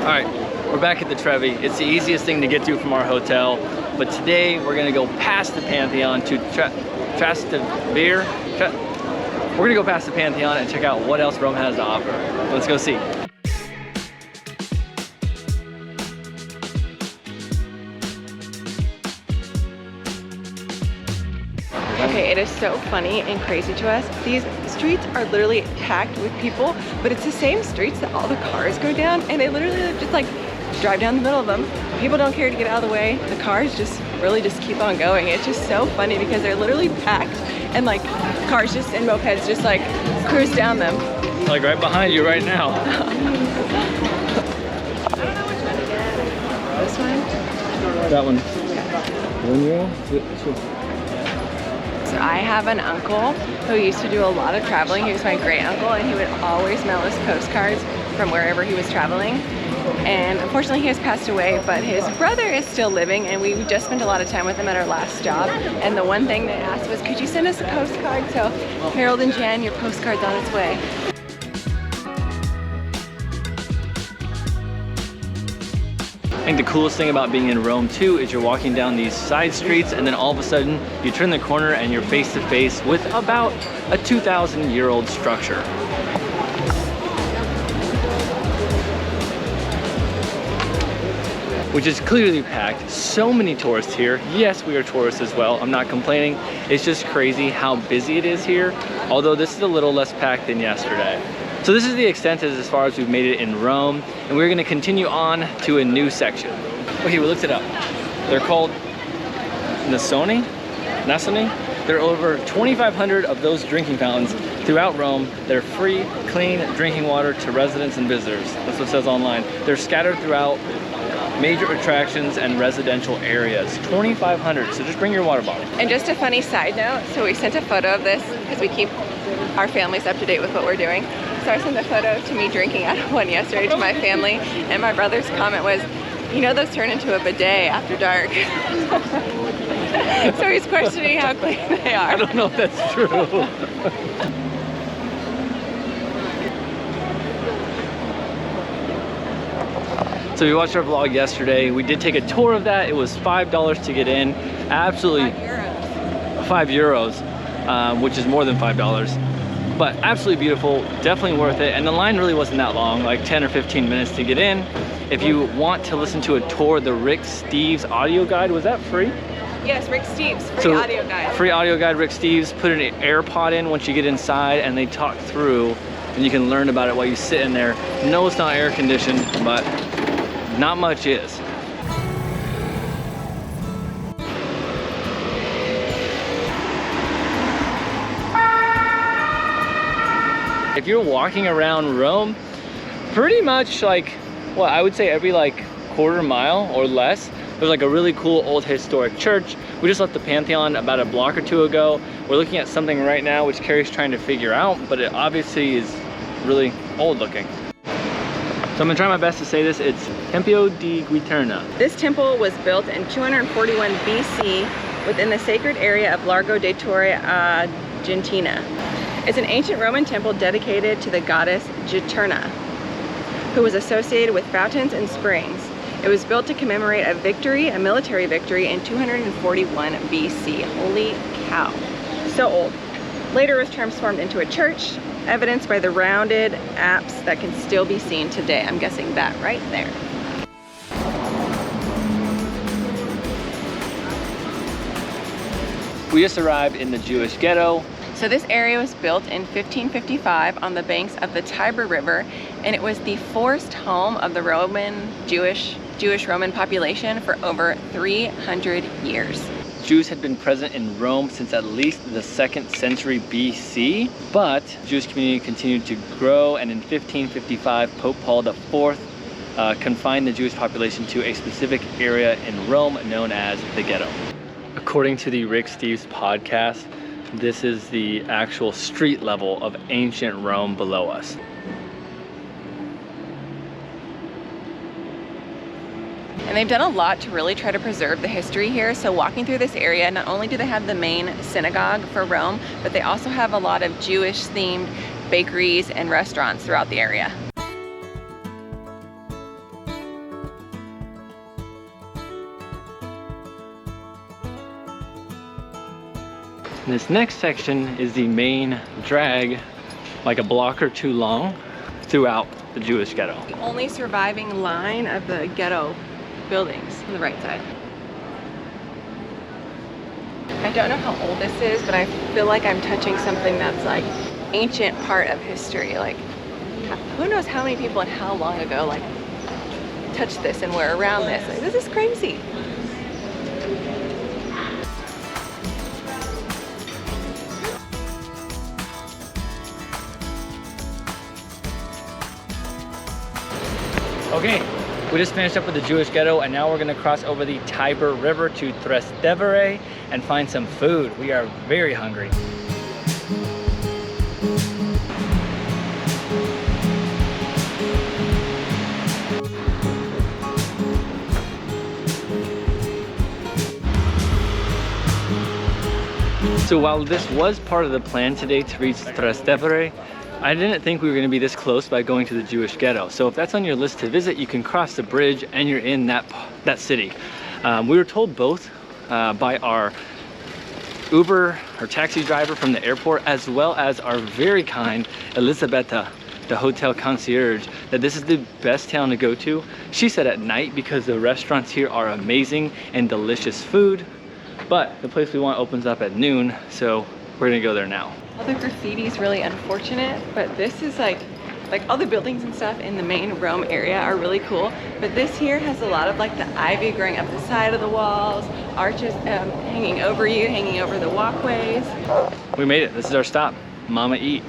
Alright, we're back at the Trevi. It's the easiest thing to get to from our hotel, but today we're gonna go past the Pantheon to Trastevere. We're gonna go past the Pantheon and check out what else Rome has to offer. Let's go see. Okay, it is so funny and crazy to us. These streets are literally packed with people, but it's the same streets that all the cars go down, and they literally just like drive down the middle of them. People don't care to get out of the way. The cars just really just keep on going. It's just so funny because they're literally packed, and like cars just and mopeds just like cruise down them. Like right behind you right now. I don't know which one to get. This one? That one. €1? So I have an uncle who used to do a lot of traveling. He was my great uncle, and he would always mail us postcards from wherever he was traveling. And unfortunately he has passed away, but his brother is still living, and we just spent a lot of time with him at our last job. And the one thing they asked was, could you send us a postcard? So Harold and Jan, your postcard's on its way. I think the coolest thing about being in Rome too is you're walking down these side streets, and then all of a sudden you turn the corner and you're face to face with about a 2,000-year-old structure. Which is clearly packed. So many tourists here. Yes, we are tourists as well. I'm not complaining. It's just crazy how busy it is here, although this is a little less packed than yesterday. So this is the extent as far as we've made it in Rome, and we're gonna continue on to a new section. Okay, we looked it up. They're called Nasoni? There are over 2,500 of those drinking fountains throughout Rome. They're free, clean drinking water to residents and visitors. That's what it says online. They're scattered throughout major attractions and residential areas. 2,500, so just bring your water bottle. And just a funny side note, so we sent a photo of this because we keep our families up to date with what we're doing. So I sent a photo to me drinking out of one yesterday to my family, and my brother's comment was, you know, those turn into a bidet after dark. So he's questioning how clean they are. I don't know if that's true. So we watched our vlog yesterday. We did take a tour of that. It was $5 to get in. Absolutely. €5, which is more than $5. But absolutely beautiful, definitely worth it. And the line really wasn't that long, like 10 or 15 minutes to get in. If you want to listen to a tour, the Rick Steves audio guide, was that free? Yes, Rick Steves, free audio guide. Free audio guide, Rick Steves. Put an AirPod in once you get inside, and they talk through, and you can learn about it while you sit in there. No, it's not air conditioned, but not much is. If you're walking around Rome, pretty much like, well, I would say every like quarter mile or less, there's like a really cool old historic church. We just left the Pantheon about a block or two ago. We're looking at something right now which Carrie's trying to figure out, but it obviously is really old looking. So I'm gonna try my best to say this. It's Tempio di GLUTEN. This temple was built in 241 BC within the sacred area of Largo de Torre Argentina. It's an ancient Roman temple dedicated to the goddess Juturna, who was associated with fountains and springs. It was built to commemorate a victory, a military victory in 241 BC. Holy cow, so old. Later it was transformed into a church, evidenced by the rounded apse that can still be seen today. I'm guessing that right there. We just arrived in the Jewish Ghetto. So this area was built in 1555 on the banks of the Tiber River, and it was the forced home of the Jewish Roman population for over 300 years. Jews had been present in Rome since at least the 2nd century BC, but the Jewish community continued to grow, and in 1555, Pope Paul IV confined the Jewish population to a specific area in Rome known as the Ghetto. According to the Rick Steves podcast, this is the actual street level of ancient Rome below us. And they've done a lot to really try to preserve the history here. So walking through this area, not only do they have the main synagogue for Rome, but they also have a lot of Jewish themed bakeries and restaurants throughout the area. And this next section is the main drag, like a block or two long, throughout the Jewish ghetto. The only surviving line of the ghetto buildings on the right side. I don't know how old this is, but I feel like I'm touching something that's like ancient part of history. Like, who knows how many people and how long ago like touched this and were around this. Like, this is crazy. Okay, we just finished up with the Jewish ghetto, and now we're gonna cross over the Tiber River to Trastevere and find some food. We are very hungry. So while this was part of the plan today to reach Trastevere, I didn't think we were gonna be this close by going to the Jewish ghetto. So if that's on your list to visit, you can cross the bridge and you're in that city. We were told both by our Uber or taxi driver from the airport, as well as our very kind Elisabetta, the hotel concierge, that this is the best town to go to. She said at night, because the restaurants here are amazing and delicious food, but the place we want opens up at noon, so we're gonna go there now. All the graffiti is really unfortunate, but this is like all the buildings and stuff in the main Rome area are really cool. But this here has a lot of like the ivy growing up the side of the walls, arches hanging over you, hanging over the walkways. We made it. This is our stop. Mama Eat.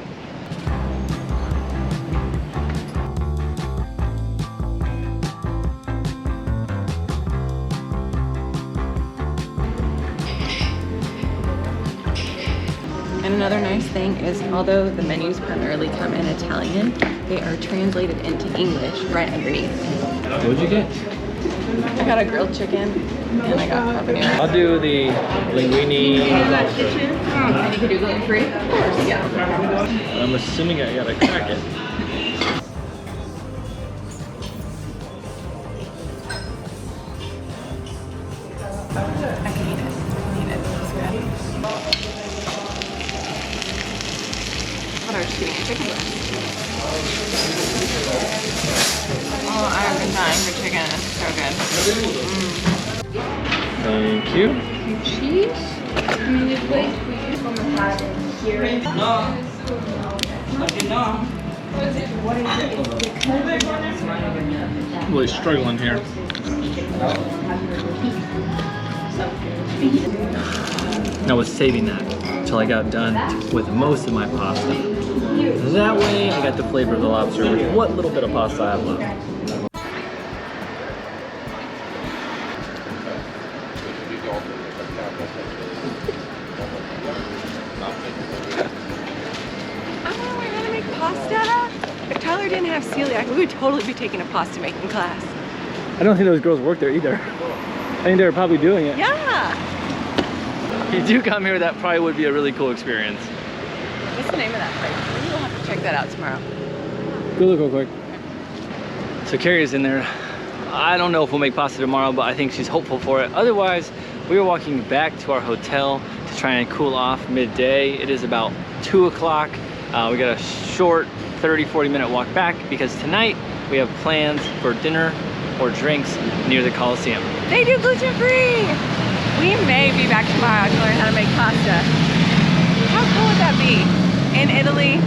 And another nice thing is, although the menus primarily come in Italian, they are translated into English right underneath. What'd you get? I got a grilled chicken and I got carbonara. I'll do the linguine. And you can do gluten-free? Of course, yeah. I'm assuming I gotta crack it. I can eat it. I can eat it. It's good. I thought I was just getting a chicken breast. Oh, I have been dying for chicken. It's so good. Thank you. Cheese? I mean, it's way sweet from the pot here. Really struggling here. I was saving that until I got done with most of my pasta. That way I got the flavor of the lobster with what little bit of pasta I have left. If Tyler didn't have celiac, we would totally be taking a pasta making class. I don't think those girls work there either. I think they were probably doing it. Yeah. If you do come here, that probably would be a really cool experience. What's the name of that place? Maybe we'll have to check that out tomorrow. Go look real quick. So Carrie's in there. I don't know if we'll make pasta tomorrow, but I think she's hopeful for it. Otherwise, we are walking back to our hotel to try and cool off midday. It is about 2 o'clock. We got a short 30-40 minute walk back because tonight we have plans for dinner or drinks near the Colosseum. They do gluten-free! We may be back tomorrow to learn how to make pasta. How cool would that be? In Italy,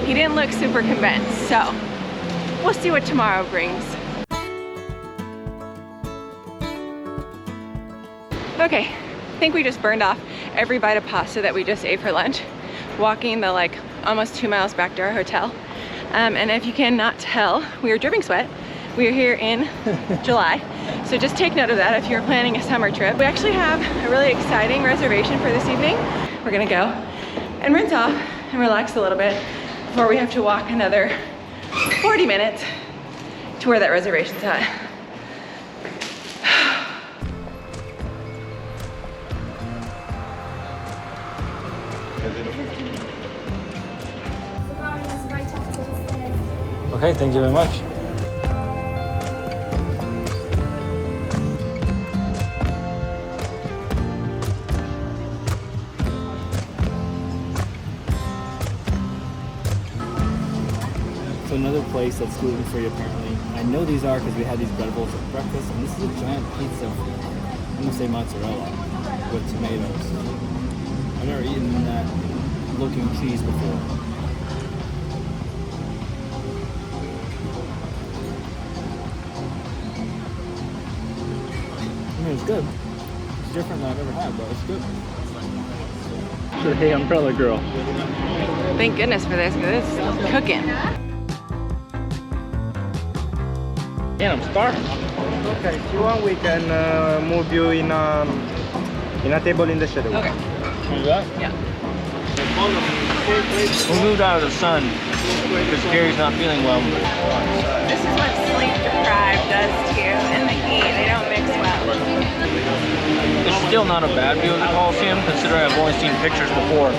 he didn't look super convinced, so we'll see what tomorrow brings. Okay, I think we just burned off every bite of pasta that we just ate for lunch, walking the like almost 2 miles back to our hotel. And if you cannot tell, we are dripping sweat. We are here in July, so just take note of that if you're planning a summer trip. We actually have a really exciting reservation for this evening. We're gonna go and rinse off and relax a little bit before we have to walk another 40 minutes to where that reservation's at. Okay, thank you very much. place that's gluten-free apparently. I know these are because we had these bread bowls at breakfast, and this is a giant pizza. I'm gonna say mozzarella with tomatoes. I've never eaten that looking cheese before. I mean, it's good. It's different than I've ever had, but it's good. So, hey, umbrella girl. Thank goodness for this, because it's cooking. Man, I'm starving. Okay, if you want, we can move you in a table in the shadow. Okay. Can you do that? Yeah. We moved out of the sun because Gary's not feeling well. This is what sleep deprived does to you in the heat. They don't mix well. It's still not a bad view of the Colosseum considering I've only seen pictures before.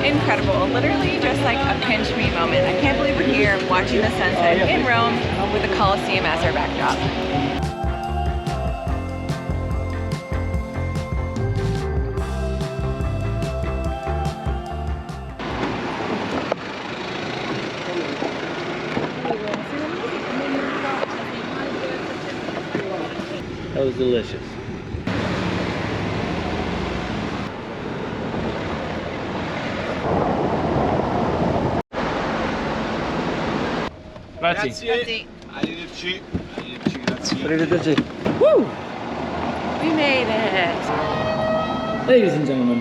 Incredible, literally just like a pinch me moment. I can't believe we're here watching the sunset in Rome with the Colosseum as our backdrop. That was delicious. Grazie. Arrivederci. Grazie. Arrivederci. Woo! We made it. Ladies and gentlemen,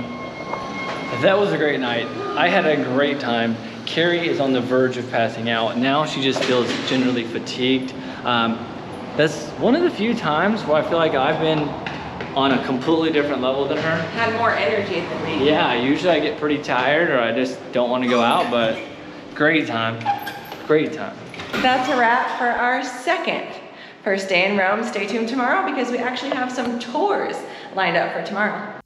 that was a great night. I had a great time. Carrie is on the verge of passing out. Now she just feels generally fatigued. That's one of the few times where I feel like I've been on a completely different level than her. Had more energy than me. Yeah, usually I get pretty tired or I just don't want to go out, but great time. Great time. That's a wrap for our second first day in Rome. Stay tuned tomorrow because we actually have some tours lined up for tomorrow.